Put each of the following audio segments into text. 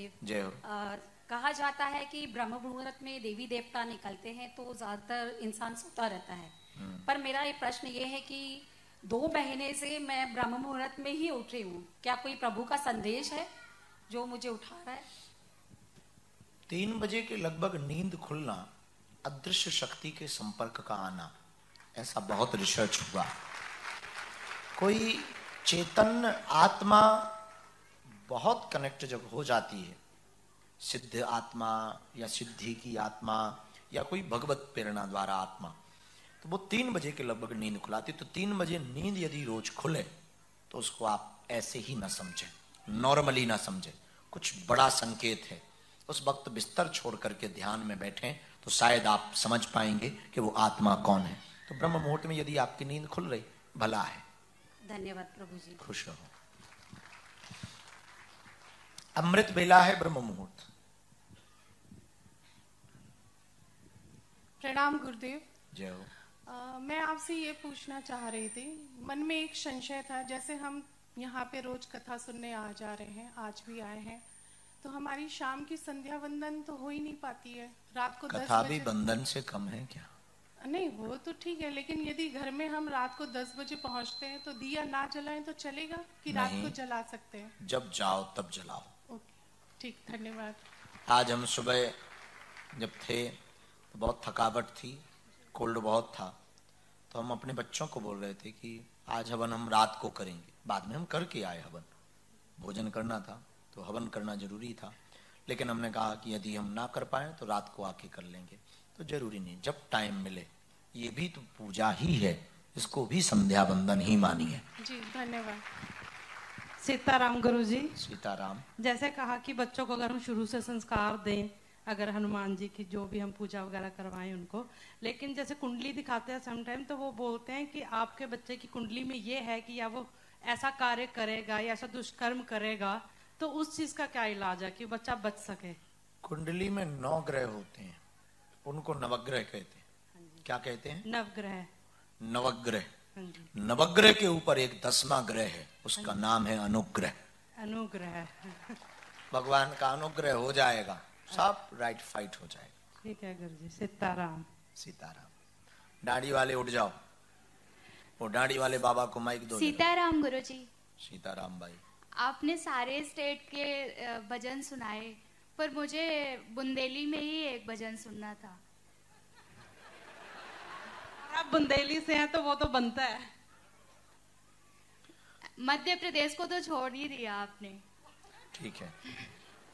गुरुदेव। जय हो। कहा जाता है कि ब्रह्म मुहूर्त में देवी देवता निकलते हैं तो ज्यादातर इंसान सोता रहता है, पर मेरा ये प्रश्न ये है कि 2 महीने से मैं ब्रह्म मुहूर्त में ही उठ रही हूँ, क्या कोई प्रभु का संदेश है जो मुझे उठा रहा है? 3 बजे के लगभग नींद खुलना, अदृश्य शक्ति के संपर्क का आना, ऐसा बहुत रिसर्च हुआ। कोई चेतन आत्मा बहुत कनेक्ट जब हो जाती है, सिद्ध आत्मा या सिद्धि की आत्मा या कोई भगवत प्रेरणा द्वारा आत्मा, तो वो 3 बजे के लगभग नींद खुलाती। तो 3 बजे नींद यदि रोज खुले तो उसको आप ऐसे ही ना समझें, नॉर्मली ना समझें, कुछ बड़ा संकेत है। उस वक्त बिस्तर छोड़ करके ध्यान में बैठें तो शायद आप समझ पाएंगे कि वो आत्मा कौन है। तो ब्रह्म मुहूर्त में यदि आपकी नींद खुल रही, भला है। धन्यवाद प्रभु जी। खुश रहो। अमृत बेला है ब्रह्म मुहूर्त। प्रणाम गुरुदेव। जय हो। मैं आपसे ये पूछना चाह रही थी, मन में एक संशय था। जैसे हम यहाँ पे रोज कथा सुनने आ जा रहे हैं, आज भी आए हैं, तो हमारी शाम की संध्या वंदन तो हो ही नहीं पाती है। रात को 10 बजे कथा भी बंधन से कम है क्या? नहीं, वो तो ठीक है, लेकिन यदि घर में हम रात को 10 बजे पहुँचते हैं तो दिया ना जलाएं तो चलेगा कि रात को जला सकते हैं? जब जाओ तब जलाओ। ओके, ठीक, धन्यवाद। आज हम सुबह जब थे तो बहुत थकावट थी, कोल्ड बहुत था, तो हम अपने बच्चों को बोल रहे थे कि आज हवन हम रात को करेंगे। बाद में हम करके आए हवन, भोजन करना था तो हवन करना जरूरी था, लेकिन हमने कहा कि यदि हम ना कर पाए तो रात को आके कर लेंगे। तो जरूरी नहीं, जब टाइम मिले। ये भी तो पूजा ही है, इसको भी संध्या बंदन ही मानिए। जी धन्यवाद। सीताराम गुरु जी। सीताराम। जैसे कहा कि बच्चों को अगर हम शुरू से संस्कार दें, अगर हनुमान जी की जो भी हम पूजा वगैरह करवाएं उनको, लेकिन जैसे कुंडली दिखाते हैं समटाइम, तो वो बोलते हैं कि आपके बच्चे की कुंडली में ये है कि या वो ऐसा कार्य करेगा या ऐसा दुष्कर्म करेगा, तो उस चीज का क्या इलाज है कि बच्चा बच सके? कुंडली में 9 ग्रह होते हैं, उनको नवग्रह कहते हैं। क्या कहते हैं? नवग्रह। नवग्रह। नवग्रह के ऊपर एक 10वां ग्रह है, उसका नाम है अनुग्रह। अनुग्रह। भगवान का अनुग्रह हो जाएगा, सब राइट फाइट हो जाएगा। ठीक है गुरु जी। सीताराम। सीताराम। दाढ़ी वाले उठ जाओ, वो दाढ़ी वाले बाबा को माइक दो। सीताराम गुरु जी। सीताराम भाई। आपने सारे स्टेट के भजन सुनाए, पर मुझे बुंदेली में ही एक भजन सुनना था। आप बुंदेली से हैं तो वो तो बनता है। मध्य प्रदेश को तो छोड़ ही दिया आपने। ठीक है,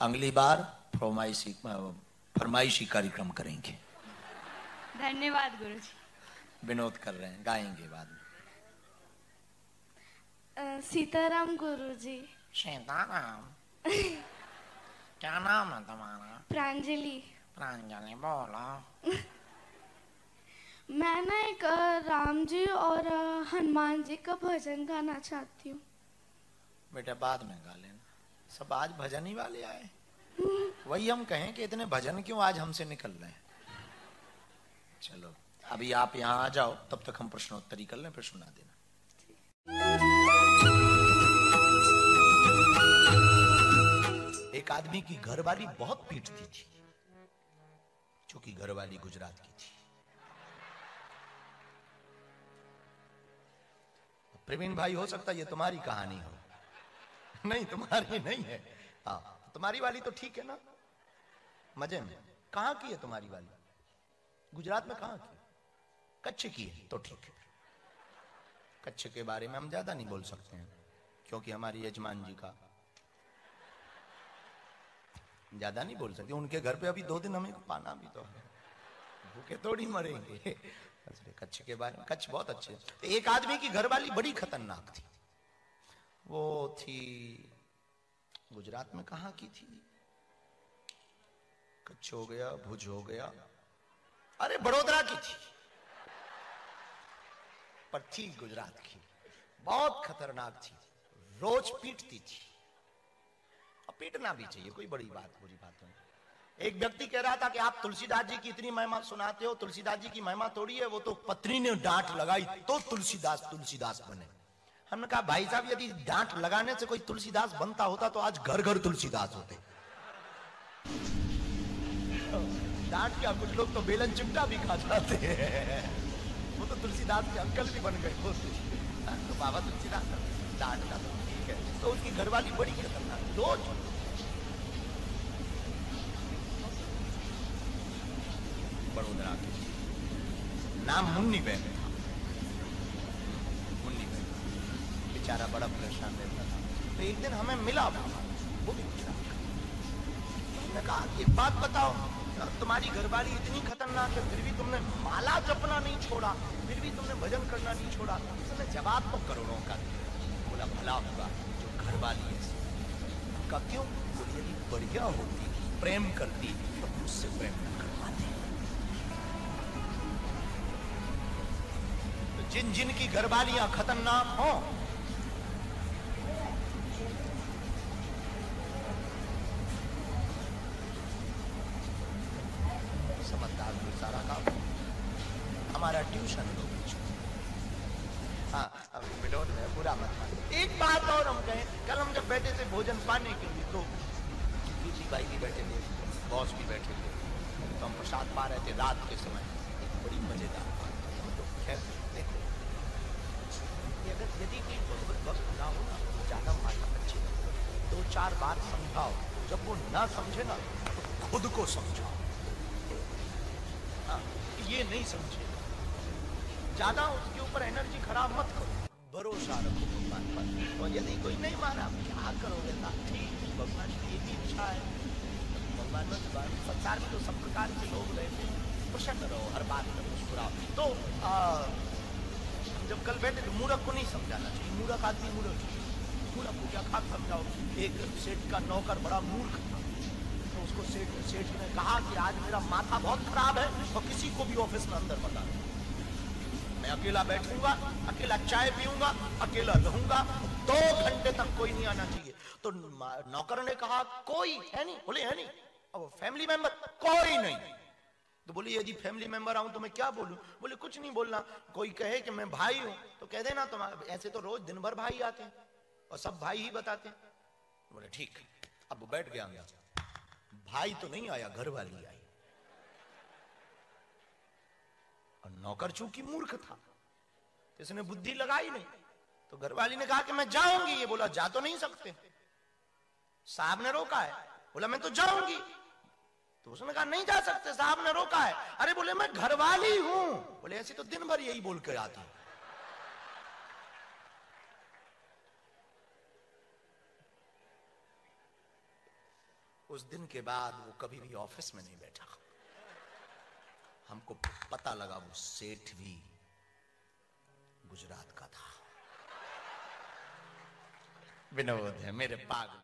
अगली बार फरमाइशी कार्यक्रम करेंगे। धन्यवाद गुरु जी। विनोद कर रहे हैं, गाएंगे बाद में। सीताराम गुरु जी। सीताराम। क्या नाम है तुम्हारा? प्रांजलि। प्रांजलि बोलो। मैं ना एक राम जी और हनुमान जी का भजन गाना चाहती हूँ। बेटा बाद में गा लेना, सब आज भजन ही वाले आए। वही हम कहें कि इतने भजन क्यों आज हमसे निकल रहे हैं। चलो अभी आप यहाँ आ जाओ, तब तक हम प्रश्नोत्तरी कर लें, फिर सुना देना। एक आदमी की घरवाली बहुत पीटती थी, क्योंकि घरवाली गुजरात की थी। प्रवीण भाई, हो सकता है ये तुम्हारी कहानी हो। नहीं, तुम्हारी नहीं है। हाँ, तुम्हारी वाली तो ठीक है ना, मजे में। कहाँ की है तुम्हारी वाली? गुजरात में कहाँ की? कच्छ की है तो ठीक है। कच्छ के बारे में हम ज्यादा नहीं बोल सकते हैं, क्योंकि हमारी यजमान जी का ज्यादा नहीं बोल सकते। उनके घर पे अभी 2 दिन हमें पाना भी तो है, भूखे थोड़ी मरेंगे। कच्छ के बारे में, कच्छ बहुत अच्छे। तो एक आदमी की घरवाली बड़ी खतरनाक थी। वो थी गुजरात में, कहाँ की थी? कच्छ हो गया, भुज हो गया, अरे बड़ोदरा की थी, पर थी गुजरात की। बहुत खतरनाक थी, रोज पीटती थी। और पीटना भी चाहिए, कोई बड़ी बात बुरी बात नहीं। एक व्यक्ति कह रहा था कि आप तुलसीदास जी की इतनी महिमा सुनाते हो, तुलसीदास जी की महिमा थोड़ी है, वो तो पत्नी ने डांट लगाई तो तुलसीदास बने। हमने कहा भाई साहब, यदि डांट लगाने से कोई तुलसीदास बनता होता तो आज घर घर तुलसीदास होते। डांट क्या, कुछ लोग तो बेलन चिमटा भी खा जाते हैं। वो तो तुलसीदास के अंकल भी बन गए वो तो बाबा तुलसीदास डांटता तो ठीक है, तो उसकी घरवाली बड़ी खतरनाक रोज बड़ोदरा के नाम मुन्नी बहन था। मुन्नी बहन बेचारा बड़ा परेशान रहता था। तो एक दिन हमें मिला बाबा, वो भी गुजरा। मैंने कहा कि बात बताओ, तुम्हारी घरवाली इतनी खतरनाक है फिर भी तुमने माला जपना नहीं छोड़ा, फिर भी तुमने भजन करना नहीं छोड़ा। उसने जवाब तो करोड़ों का दिया। बोला भला होगा जो घरवाली है का क्यों, बोली यदि बढ़िया होती प्रेम करती तो मुझसे प्रेम न कर पाते। तो जिन जिन की घरवालियां खतरनाक हों, समझदार को सारा काम हमारा ट्यूशन लोग। हाँ विनोद में पूरा मत मान। एक बात और हम कहें, कल हम जब बैठे थे भोजन पाने के लिए तो दीदी भाई भी बैठे थे, बॉस भी बैठे थे, तो हम प्रसाद पा रहे थे रात के समय। बड़ी मजेदार बात है। तो खैर देखो, अगर यदि कोई भगवत भक्त ना हो ना तो ज्यादा माता अच्छी लगती। 2-4 बार समझाओ, जब वो ना समझे ना तो खुद को समझाओ। ये नहीं समझे, ज्यादा उसके ऊपर एनर्जी खराब मत करो, भरोसा रखो भगवान पर। और यदि कोई नहीं माना क्या करोगे ना, ठीक भगवान की एक ही इच्छा है। भगवान में संसार में तो सब प्रकार के लोग रहते हैं, प्रसन्न रहो, हर बात में मुस्कुराओ। तो जब कल बैठे तो मूर्ख को नहीं समझाना चाहिए। मूर्ख आदमी मूर्ख को क्या खाक समझाओ। एक सेठ का नौकर बड़ा मूर्ख था, तो उसको सेठ ने कहा कि आज मेरा माथा बहुत खराब है और किसी को भी ऑफिस में अंदर मत आना। मैं अकेला बैठूंगा, अकेला चाय पीऊंगा, अकेला रहूंगा, 2 घंटे तक कोई नहीं आना चाहिए। तो नौकर ने कहा कोई है नहीं, बोले है नहीं। अब फैमिली मेंबर कोई नहीं, तो बोले यदि फैमिली मेंबर आऊं तो मैं क्या बोलूं। बोले कुछ नहीं बोलना, कोई कहे कि मैं भाई हूं तो कह देना तुम्हारे, ऐसे तो रोज दिन भर भाई आते हैं और सब भाई ही बताते हैं। बोले ठीक। अब बैठ गया, भाई तो नहीं आया, घर वाली आई। और नौकर चूंकि मूर्ख था, इसने बुद्धि लगाई नहीं, तो घरवाली ने कहा कि मैं जाऊंगी। ये बोला जा तो नहीं सकते, साहब ने रोका है। बोला मैं तो जाऊंगी। तो उसने कहा नहीं जा सकते, साहब ने रोका है। अरे बोले मैं घरवाली हूं। बोले ऐसे तो दिन भर यही बोल कर आती। उस दिन के बाद वो कभी भी ऑफिस में नहीं बैठा। हमको पता लगा वो सेठ भी गुजरात का था। विनोद है मेरे पागल।